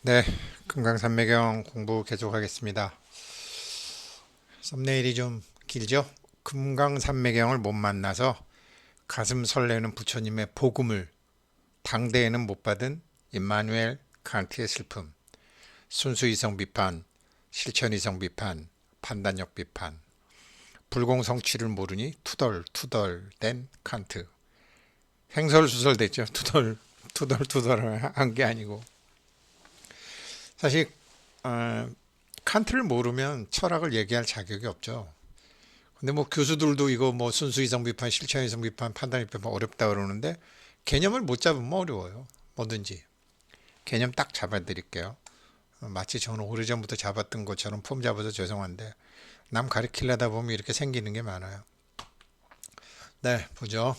네, 금강산매경 공부 계속하겠습니다. 썸네일이 좀 길죠? 금강산매경을 못 만나서 가슴 설레는 부처님의 복음을 당대에는 못 받은 임마누엘 칸트의 슬픔, 순수이성 비판, 실천이성 비판, 판단력 비판, 불공성취를 모르니 투덜투덜된 칸트. 횡설수설됐죠. 투덜투덜 한 게 아니고. 사실 칸트를 모르면 철학을 얘기할 자격이 없죠. 근데 뭐 교수들도 이거 뭐 순수이성 비판, 실천이성 비판, 판단 비판 어렵다 그러는데 개념을 못 잡으면 어려워요. 뭐든지 개념 딱 잡아드릴게요. 마치 저는 오래전부터 잡았던 것처럼 폼 잡아서 죄송한데 남 가르치려다 보면 이렇게 생기는 게 많아요. 네, 보죠.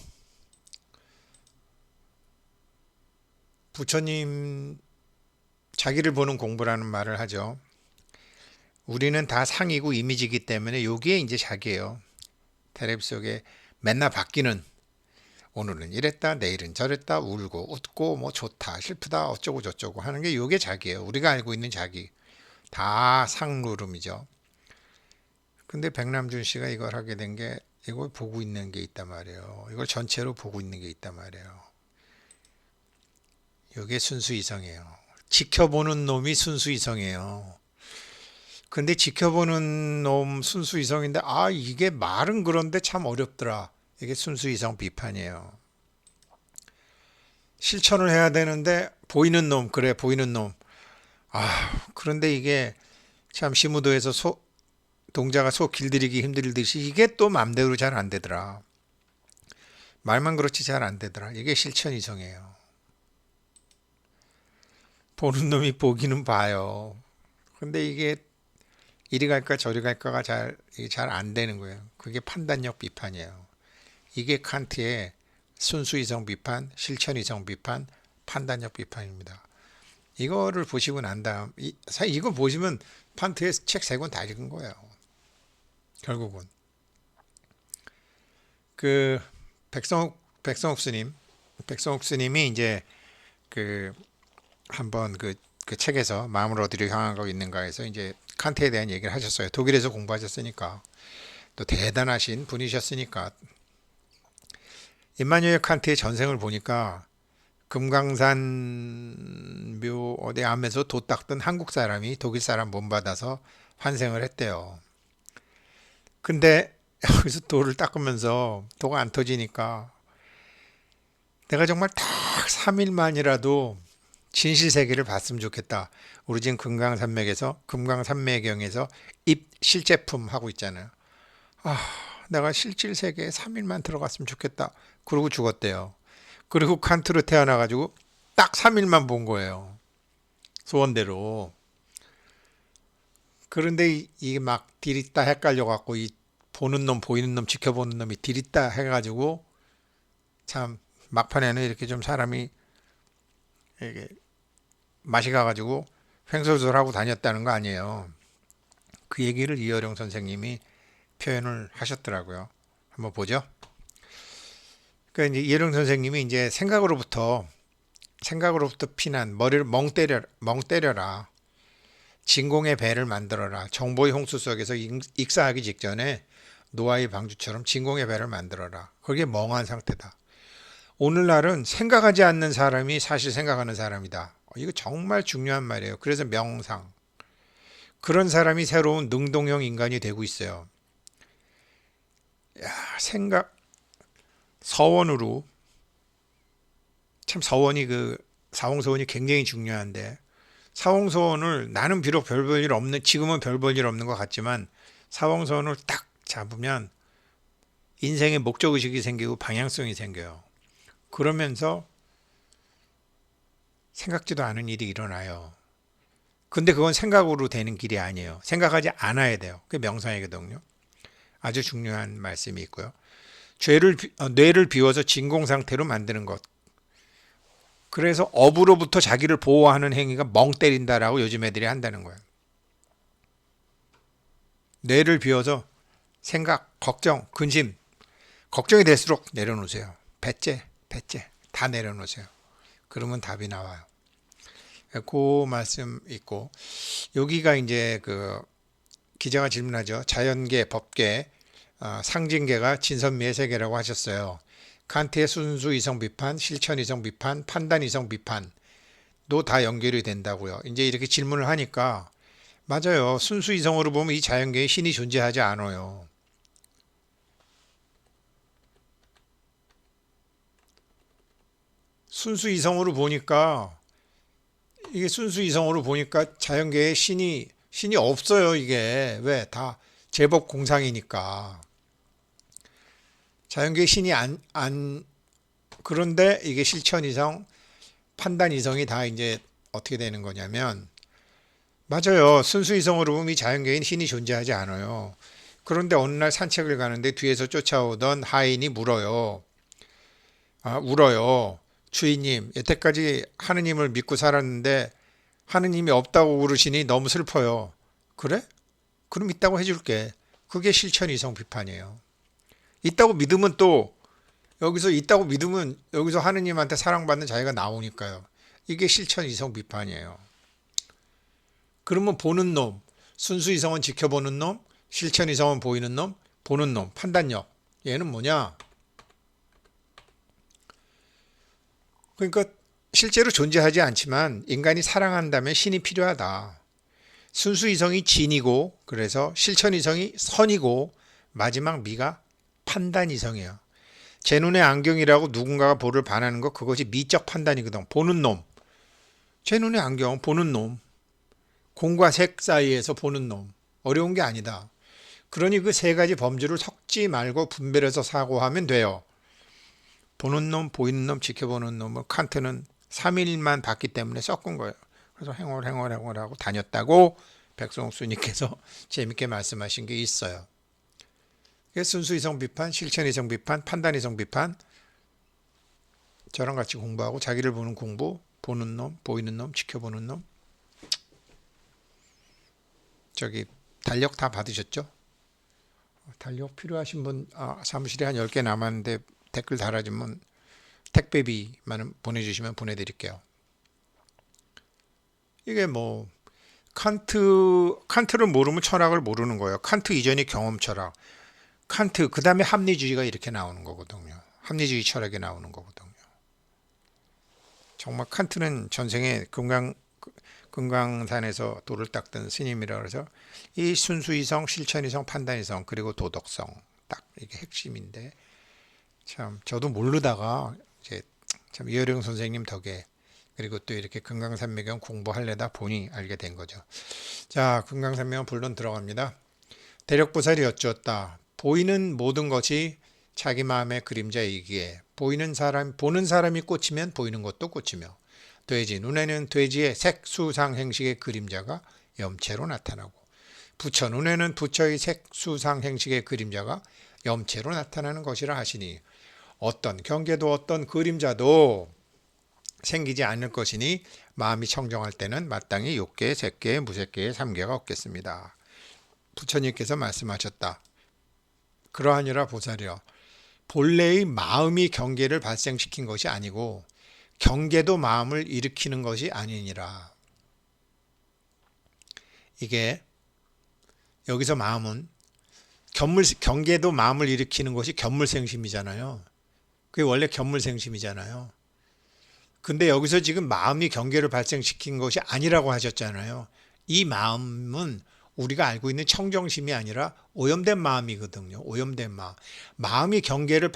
부처님 자기를 보는 공부라는 말을 하죠. 우리는 다 상이고 이미지이기 때문에 여기에 이제 자기예요. 텔레비 속에 맨날 바뀌는 오늘은 이랬다 내일은 저랬다 울고 웃고 뭐 좋다 슬프다 어쩌고 저쩌고 하는 게 요게 자기예요. 우리가 알고 있는 자기 다 상노름이죠. 근데 백남준 씨가 이걸 하게 된 게 이걸 보고 있는 게 있단 말이에요. 이걸 전체로 보고 있는 게 있단 말이에요. 요게 순수이성이에요. 지켜보는 놈이 순수이성이에요. 근데 지켜보는 놈 순수이성인데 이게 말은 그런데 참 어렵더라. 이게 순수이성 비판이에요. 실천을 해야 되는데 보이는 놈 그래 보이는 놈. 그런데 이게 참 시무도에서 동자가 소 길들이기 힘들듯이 이게 또 맘대로 잘 안 되더라. 말만 그렇지 잘 안 되더라. 이게 실천이성이에요. 보는 놈이 보기는 봐요. 근데 이게 이리 갈까 저리 갈까가 잘 안 되는 거예요. 그게 판단력 비판이에요. 이게 칸트의 순수이성 비판, 실천이성 비판, 판단력 비판입니다. 이거를 보시고 난 다음, 이거 보시면 칸트의 책 세 권 다 읽은 거예요. 결국은. 그, 백성욱 스님, 백성욱 스님이 이제 그, 한번 그 책에서 마음을 어디로 향하고 있는가 해서 이제 칸트에 대한 얘기를 하셨어요. 독일에서 공부하셨으니까. 또 대단하신 분이셨으니까. 임마누엘 칸트의 전생을 보니까 금강산 묘 어디 암에서 도 닦던 한국 사람이 독일 사람 몸받아서 환생을 했대요. 근데 여기서 도를 닦으면서 도가 안 터지니까 내가 정말 딱 3일만이라도 진실세계를 봤으면 좋겠다. 우리 지금 금강산맥에서 금강산매경에서 입 실제품 하고 있잖아요. 아, 내가 실질세계에 3일만 들어갔으면 좋겠다. 그러고 죽었대요. 그리고 칸트로 태어나가지고 딱 3일만 본 거예요. 소원대로. 그런데 이게 막 디릿다 헷갈려갖고 이 보는 놈 보이는 놈 지켜보는 놈이 디릿다 해가지고 참 막판에는 이렇게 좀 사람이 이게 맛이 가가지고 횡설수설하고 다녔다는 거 아니에요. 그 얘기를 이어령 선생님이 표현을 하셨더라고요. 한번 보죠. 그러니까 이제 이어령 선생님이 이제 생각으로부터 피난 머리를 멍 때려라. 진공의 배를 만들어라. 정보의 홍수 속에서 익사하기 직전에 노아의 방주처럼 진공의 배를 만들어라. 그게 멍한 상태다. 오늘날은 생각하지 않는 사람이 사실 생각하는 사람이다. 이거 정말 중요한 말이에요. 그래서 명상. 그런 사람이 새로운 능동형 인간이 되고 있어요. 야, 생각, 서원으로, 참 서원이 사홍서원이 굉장히 중요한데, 사홍서원을 나는 비록 별 볼 일 없는, 지금은 별 볼 일 없는 것 같지만, 사홍서원을 딱 잡으면 인생의 목적의식이 생기고 방향성이 생겨요. 그러면서 생각지도 않은 일이 일어나요. 근데 그건 생각으로 되는 길이 아니에요. 생각하지 않아야 돼요. 그게 명상이거든요. 아주 중요한 말씀이 있고요. 뇌를 비워서 진공 상태로 만드는 것. 그래서 업으로부터 자기를 보호하는 행위가 멍 때린다라고 요즘 애들이 한다는 거예요. 뇌를 비워서 생각, 걱정, 근심, 걱정이 될수록 내려놓으세요. 배째 다 내려놓으세요. 그러면 답이 나와요. 그 말씀 있고, 여기가 이제 그 기자가 질문하죠. 자연계, 법계, 상징계가 진선미의 세계라고 하셨어요. 칸트의 순수 이성 비판, 실천 이성 비판, 판단 이성 비판도 다 연결이 된다고요. 이제 이렇게 질문을 하니까 맞아요. 순수 이성으로 보면 이 자연계에 신이 존재하지 않아요. 순수 이성으로 보니까 이게 순수 이성으로 보니까 자연계에 신이 없어요. 이게 왜 다 제법 공상이니까 자연계에 신이 안 그런데 이게 실천 이성, 판단 이성이 다 이제 어떻게 되는 거냐면 맞아요. 순수 이성으로 보면 이 자연계에는 신이 존재하지 않아요. 그런데 어느 날 산책을 가는데 뒤에서 쫓아오던 하인이 물어요. 울어요. 주인님, 여태까지 하느님을 믿고 살았는데 하느님이 없다고 그러시니 너무 슬퍼요. 그래? 그럼 있다고 해줄게. 그게 실천 이성 비판이에요. 있다고 믿으면 또 여기서 있다고 믿으면 여기서 하느님한테 사랑받는 자기가 나오니까요. 이게 실천 이성 비판이에요. 그러면 보는 놈, 순수 이성은 지켜보는 놈, 실천 이성은 보이는 놈, 보는 놈, 판단력. 얘는 뭐냐? 그러니까 실제로 존재하지 않지만 인간이 사랑한다면 신이 필요하다. 순수 이성이 진이고 그래서 실천 이성이 선이고 마지막 미가 판단 이성이에요. 제 눈에 안경이라고 누군가가 보를 반하는 거 그것이 미적 판단이거든. 보는 놈. 제 눈에 안경 보는 놈. 공과 색 사이에서 보는 놈. 어려운 게 아니다. 그러니 그 세 가지 범주를 섞지 말고 분별해서 사고하면 돼요. 보는 놈, 보이는 놈, 지켜보는 놈을 칸트는 3일만 봤기 때문에 섞은 거예요. 그래서 행월하고 다녔다고 백성수님께서 재밌게 말씀하신 게 있어요. 순수이성 비판, 실천이성 비판, 판단이성 비판 저랑 같이 공부하고 자기를 보는 공부, 보는 놈, 보이는 놈, 지켜보는 놈 저기 달력 다 받으셨죠? 달력 필요하신 분 사무실에 한 10개 남았는데 댓글 달아주면 택배비만 보내주시면 보내드릴게요. 이게 뭐 칸트를 모르면 철학을 모르는 거예요. 칸트 이전이 경험 철학. 칸트 그 다음에 합리주의가 이렇게 나오는 거거든요. 합리주의 철학이 나오는 거거든요. 정말 칸트는 전생에 금강산에서 돌을 닦던 스님이라 그래서 이 순수이성, 실천이성, 판단이성 그리고 도덕성 딱 이게 핵심인데 참 저도 모르다가 이제 참 이어령 선생님 덕에 그리고 또 이렇게 금강산매경 공부하려다 보니 알게 된 거죠. 자, 금강산매경 본론 들어갑니다. 대력보살이 여쭈었다. 보이는 모든 것이 자기 마음의 그림자이기에 보는 사람이 꽂히면 보이는 것도 꽂히며 돼지 눈에는 돼지의 색수상 행식의 그림자가 염체로 나타나고 부처 눈에는 부처의 색수상 행식의 그림자가 염체로 나타나는 것이라 하시니 어떤 경계도 어떤 그림자도 생기지 않을 것이니 마음이 청정할 때는 마땅히 6개, 3개, 무색개의 3개가 없겠습니다. 부처님께서 말씀하셨다. 그러하니라 보살이여 본래의 마음이 경계를 발생시킨 것이 아니고 경계도 마음을 일으키는 것이 아니니라. 이게 여기서 마음은 경계도 마음을 일으키는 것이 견물생심이잖아요. 그게 원래 견물생심이잖아요. 근데 여기서 지금 마음이 경계를 발생시킨 것이 아니라고 하셨잖아요. 이 마음은 우리가 알고 있는 청정심이 아니라 오염된 마음이거든요. 오염된 마음. 마음이 경계를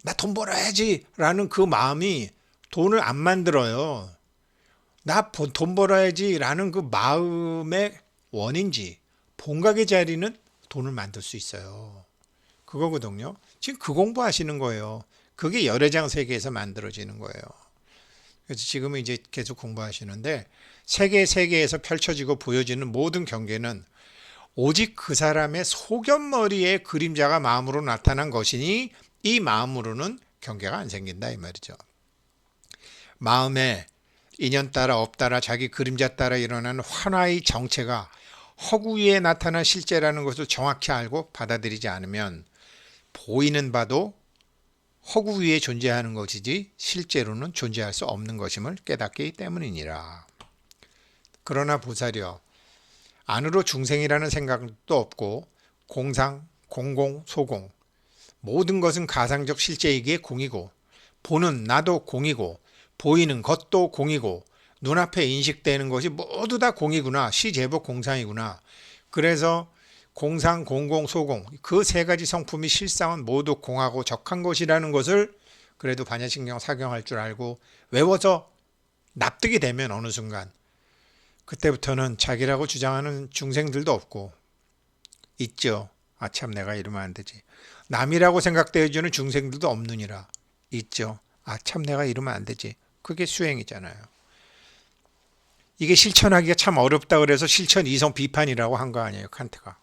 나 돈 벌어야지 라는 그 마음이 돈을 안 만들어요. 나 돈 벌어야지 라는 그 마음의 원인지 본각의 자리는 돈을 만들 수 있어요. 그거거든요. 지금 그 공부하시는 거예요. 그게 열애장 세계에서 만들어지는 거예요. 그래서 지금은 이제 계속 공부하시는데 세계에서 펼쳐지고 보여지는 모든 경계는 오직 그 사람의 소견머리의 그림자가 마음으로 나타난 것이니 이 마음으로는 경계가 안 생긴다 이 말이죠. 마음에 인연 따라 업 따라 자기 그림자 따라 일어나는 환화의 정체가 허구 위에 나타난 실제라는 것을 정확히 알고 받아들이지 않으면 보이는 바도 허구 위에 존재하는 것이지 실제로는 존재할 수 없는 것임을 깨닫기 때문이니라. 그러나 보살이여, 안으로 중생이라는 생각도 없고 공상, 공공, 소공, 모든 것은 가상적 실제이기에 공이고, 보는 나도 공이고, 보이는 것도 공이고, 눈앞에 인식되는 것이 모두 다 공이구나. 시제법 공상이구나. 그래서 공상, 공공, 소공, 그 세 가지 성품이 실상은 모두 공하고 적한 것이라는 것을 그래도 반야신경 사경할 줄 알고 외워서 납득이 되면 어느 순간 그때부터는 자기라고 주장하는 중생들도 없고, 있죠. 아참 내가 이러면 안 되지. 남이라고 생각되어주는 중생들도 없느니라. 있죠. 아참 내가 이러면 안 되지. 그게 수행이잖아요. 이게 실천하기가 참 어렵다 그래서 실천 이성 비판이라고 한 거 아니에요, 칸트가.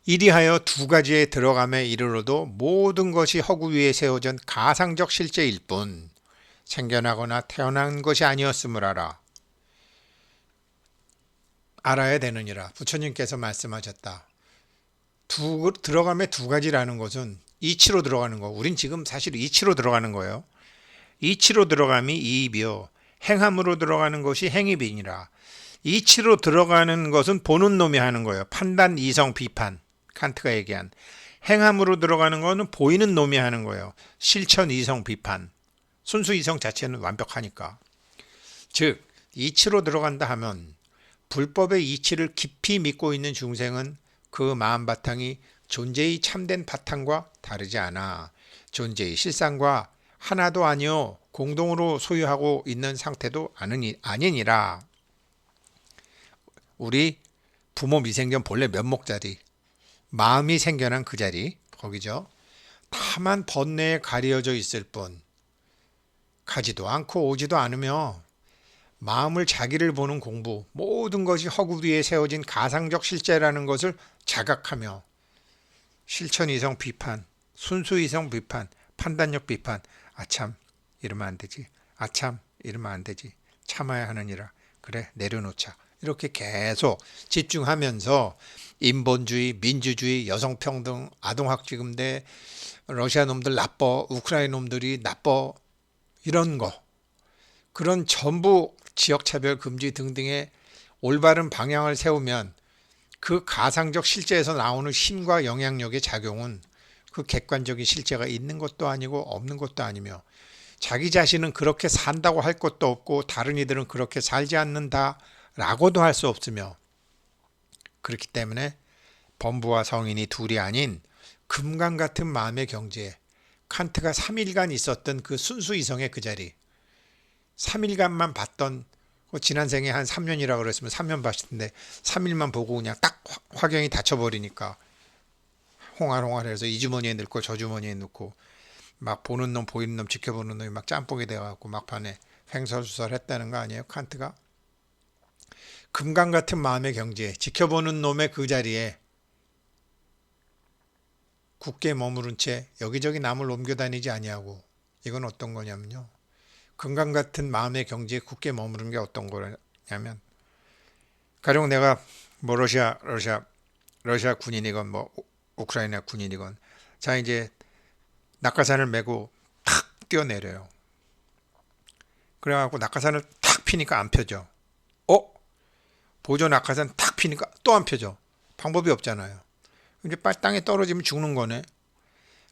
이리하여 두 가지에 들어감에 이르러도 모든 것이 허구 위에 세워진 가상적 실제일 뿐 생겨나거나 태어난 것이 아니었음을 알아야 되느니라. 부처님께서 말씀하셨다. 들어감에 두 가지라는 것은 이치로 들어가는 거. 우린 지금 사실 이치로 들어가는 거예요. 이치로 들어감이 이입이요, 행함으로 들어가는 것이 행입이니라. 이치로 들어가는 것은 보는 놈이 하는 거예요. 판단, 이성, 비판. 칸트가 얘기한. 행함으로 들어가는 것은 보이는 놈이 하는 거예요. 실천, 이성, 비판. 순수 이성 자체는 완벽하니까. 즉 이치로 들어간다 하면 불법의 이치를 깊이 믿고 있는 중생은 그 마음 바탕이 존재의 참된 바탕과 다르지 않아 존재의 실상과 하나도 아니요 공동으로 소유하고 있는 상태도 아니니라. 우리 부모 미생전 본래 면목자리, 마음이 생겨난 그 자리, 거기죠. 다만 번뇌에 가려져 있을 뿐 가지도 않고 오지도 않으며 마음을 자기를 보는 공부, 모든 것이 허구 위에 세워진 가상적 실제라는 것을 자각하며 실천 이성 비판, 순수 이성 비판, 판단력 비판, 아참 이러면 안 되지, 아참 이러면 안 되지, 참아야 하느니라, 그래 내려놓자, 이렇게 계속 집중하면서 인본주의, 민주주의, 여성평등, 아동학직음대, 러시아 놈들 나빠, 우크라이나 놈들이 나빠, 이런 거, 그런 전부 지역차별 금지 등등의 올바른 방향을 세우면 그 가상적 실제에서 나오는 힘과 영향력의 작용은 그 객관적인 실제가 있는 것도 아니고 없는 것도 아니며 자기 자신은 그렇게 산다고 할 것도 없고 다른 이들은 그렇게 살지 않는다라고도 할 수 없으며, 그렇기 때문에 범부와 성인이 둘이 아닌 금강 같은 마음의 경지에 칸트가 3일간 있었던 그 순수 이성의 그 자리, 3일간만 봤던, 지난 생에 한 3년이라고 그랬으면 3년 봤을 텐데 3일만 보고 그냥 딱 화경이 닫혀버리니까 홍알홍알해서 이 주머니에 넣고 저 주머니에 넣고 막 보는 놈 보이는 놈 지켜보는 놈이 막 짬뽕이 돼갖고 막판에 횡설수설했다는 거 아니에요, 칸트가? 금강 같은 마음의 경지에 지켜보는 놈의 그 자리에 굳게 머무른 채 여기저기 남을 옮겨다니지 아니하고, 이건 어떤 거냐면요, 금강 같은 마음의 경지에 굳게 머무른 게 어떤 거냐면, 가령 내가 뭐 러시아 군인이건 뭐 우크라이나 군인이건 자 이제 낙하산을 메고 탁 뛰어내려요. 그래갖고 낙하산을 탁 피니까 안 펴져. 보조 낙하산 탁 피니까 또 안 펴져. 방법이 없잖아요. 이제 땅에 떨어지면 죽는 거네.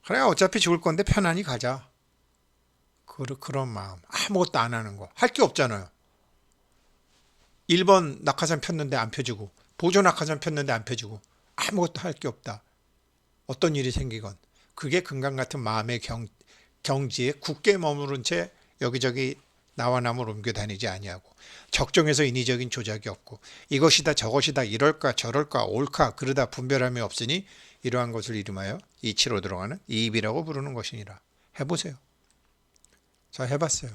그래 어차피 죽을 건데 편안히 가자. 그런 마음. 아무것도 안 하는 거. 할 게 없잖아요. 1번 낙하산 폈는데 안 펴지고, 보조 낙하산 폈는데 안 펴지고, 아무것도 할 게 없다. 어떤 일이 생기건 그게 금강 같은 마음의 경지에 굳게 머무른 채 여기저기 나와 남을 옮겨 다니지 아니하고, 적정에서 인위적인 조작이 없고, 이것이다 저것이다 이럴까 저럴까 옳까 그러다 분별함이 없으니 이러한 것을 이름하여 이치로 들어가는 이입이라고 부르는 것이니라. 해보세요. 저 해봤어요.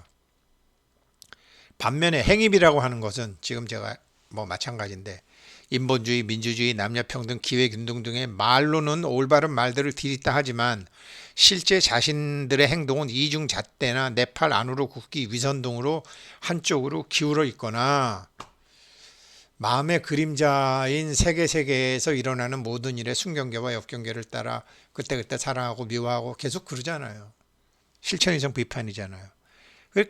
반면에 행입이라고 하는 것은 지금 제가 뭐 마찬가지인데, 인본주의, 민주주의, 남녀평등, 기회균등 등의 말로는 올바른 말들을 들이다 하지만 실제 자신들의 행동은 이중잣대나 내 팔 안으로 굽기 위선 등으로 한쪽으로 기울어 있거나 마음의 그림자인 세계에서 일어나는 모든 일의 순경계와 역경계를 따라 그때그때 사랑하고 미워하고 계속 그러잖아요. 실천이성 비판이잖아요.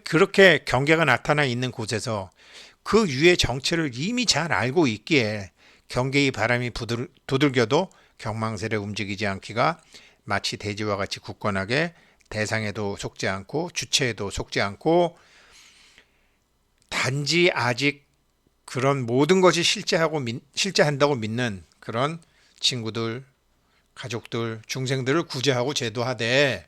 그렇게 경계가 나타나 있는 곳에서 그 유의 정체를 이미 잘 알고 있기에 경계의 바람이 두들겨도 경망스레 움직이지 않기가 마치 대지와 같이 굳건하게 대상에도 속지 않고 주체에도 속지 않고 단지 아직 그런 모든 것이 실제한다고 믿는 그런 친구들, 가족들, 중생들을 구제하고 제도하되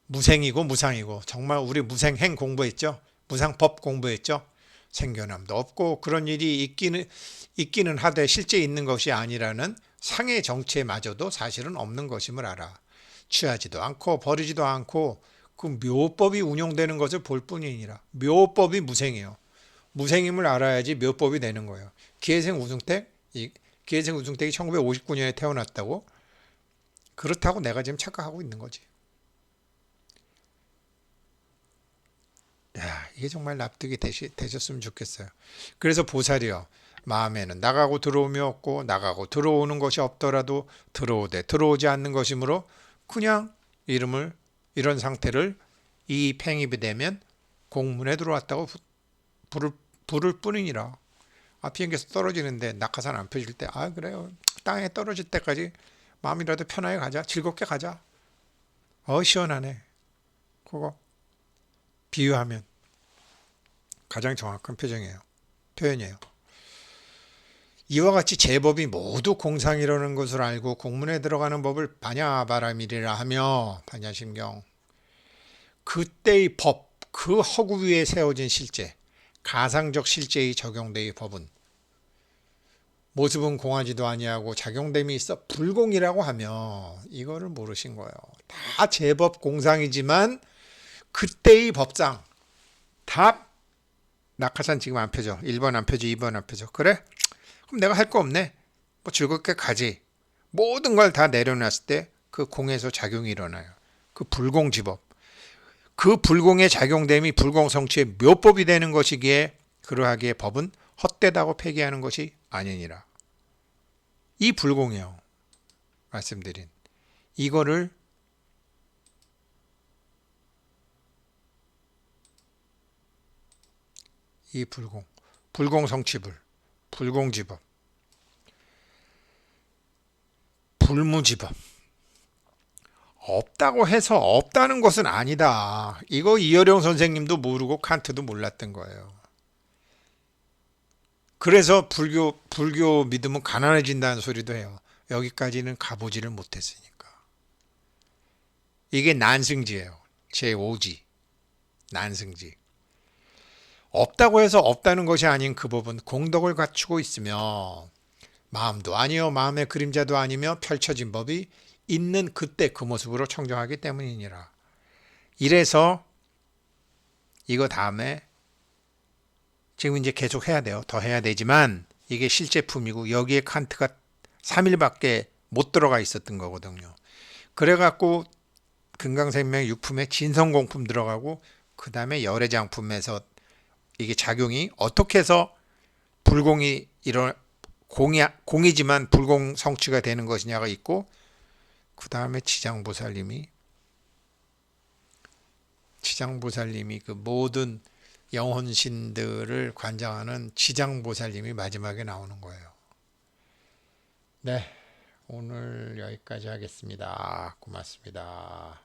무생이고 무상이고 정말 우리 무생행 공부했죠. 무상법 공부했죠. 생겨남도 없고 그런 일이 있기는 하되 실제 있는 것이 아니라는 상의 정체마저도 사실은 없는 것임을 알아. 취하지도 않고 버리지도 않고 그 묘법이 운용되는 것을 볼 뿐이니라. 묘법이 무생이에요. 무생임을 알아야지 묘법이 되는 거예요. 기회생 우승택, 기회생 우승택이 1959년에 태어났다고? 그렇다고 내가 지금 착각하고 있는 거지. 야, 이게 정말 납득이 되셨으면 좋겠어요. 그래서 보살이요. 마음에는 나가고 들어오며 없고 나가고 들어오는 것이 없더라도 들어오되 들어오지 않는 것이므로 그냥 이런 상태를 이 팽입이 되면 공문에 들어왔다고 부를 뿐이니라. 비행기에서 떨어지는데 낙하산 안 펴질 때 그래요. 땅에 떨어질 때까지 마음이라도 편하게 가자. 즐겁게 가자. 시원하네. 그거 비유하면 가장 정확한 표현이에요. 이와 같이 제법이 모두 공상이라는 것을 알고 공문에 들어가는 법을 반야바라밀이라 하며 반야심경 그때의 법, 그 허구 위에 세워진 실제, 가상적 실제의 적용대의 법은 모습은 공하지도 아니하고 작용됨이 있어 불공이라고 하며 이거를 모르신 거예요. 다 제법 공상이지만 그때의 법상 다 낙하산 지금 안 펴져. 1번 안 펴져. 2번 안 펴져. 그래? 그럼 내가 할 거 없네. 뭐 즐겁게 가지. 모든 걸 다 내려놨을 때 그 공에서 작용이 일어나요. 그 불공지법. 그 불공의 작용됨이 불공성취의 묘법이 되는 것이기에 그러하기에 법은 헛되다고 폐기하는 것이 아니니라. 이 불공이요. 말씀드린. 이거를 이 불공성취불, 불공지법, 불무지법. 없다고 해서 없다는 것은 아니다. 이거 이어령 선생님도 모르고 칸트도 몰랐던 거예요. 그래서 불교 믿으면 가난해진다는 소리도 해요. 여기까지는 가보지를 못했으니까. 이게 난승지예요. 제5지. 난승지. 없다고 해서 없다는 것이 아닌 그 법은 공덕을 갖추고 있으며 마음도 아니요 마음의 그림자도 아니며 펼쳐진 법이 있는 그때 그 모습으로 청정하기 때문이니라. 이래서 이거 다음에 지금 이제 계속 해야 돼요. 더 해야 되지만 이게 실제품이고 여기에 칸트가 3일밖에 못 들어가 있었던 거거든요. 그래갖고 금강생명 6품에 진성공품 들어가고 그 다음에 열애장품에서 이게 작용이 어떻게 해서 불공이 공이지만 불공 성취가 되는 것이냐가 있고 그 다음에 지장보살님이 그 모든 영혼신들을 관장하는 지장보살님이 마지막에 나오는 거예요. 네, 오늘 여기까지 하겠습니다. 고맙습니다.